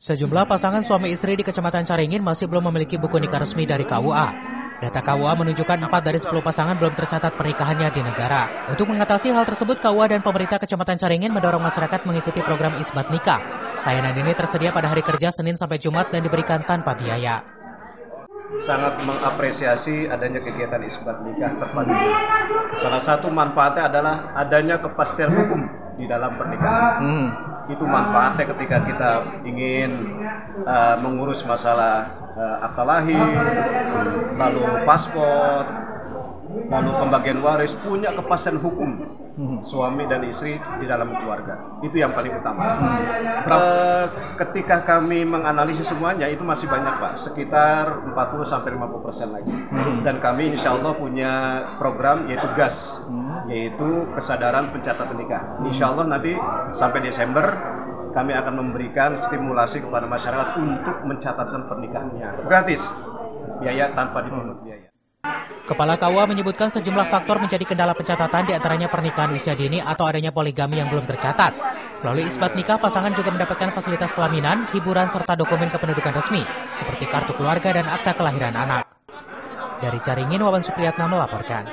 Sejumlah pasangan suami istri di Kecamatan Caringin masih belum memiliki buku nikah resmi dari KUA. Data KUA menunjukkan 4 dari 10 pasangan belum tercatat pernikahannya di negara. Untuk mengatasi hal tersebut, KUA dan pemerintah Kecamatan Caringin mendorong masyarakat mengikuti program isbat nikah. Layanan ini tersedia pada hari kerja Senin sampai Jumat dan diberikan tanpa biaya. Sangat mengapresiasi adanya kegiatan isbat nikah tepat ini. Salah satu manfaatnya adalah adanya kepastian hukum di dalam pernikahan. Itu manfaatnya ketika kita ingin mengurus masalah akta lahir, lalu paspor, lalu pembagian waris, punya kepastian hukum suami dan istri di dalam keluarga. Itu yang paling utama. Ketika kami menganalisis semuanya, itu masih banyak Pak, sekitar 40-50% lagi. Dan kami insya Allah punya program yaitu GAS, yaitu kesadaran pencatatan nikah. Insya Allah nanti sampai Desember kami akan memberikan stimulasi kepada masyarakat untuk mencatatkan pernikahannya. Gratis, biaya tanpa dipungut biaya. Kepala KUA menyebutkan sejumlah faktor menjadi kendala pencatatan, diantaranya pernikahan usia dini atau adanya poligami yang belum tercatat. Melalui isbat nikah, pasangan juga mendapatkan fasilitas pelaminan, hiburan, serta dokumen kependudukan resmi, seperti kartu keluarga dan akta kelahiran anak. Dari Caringin, Wawan Supriyatna melaporkan.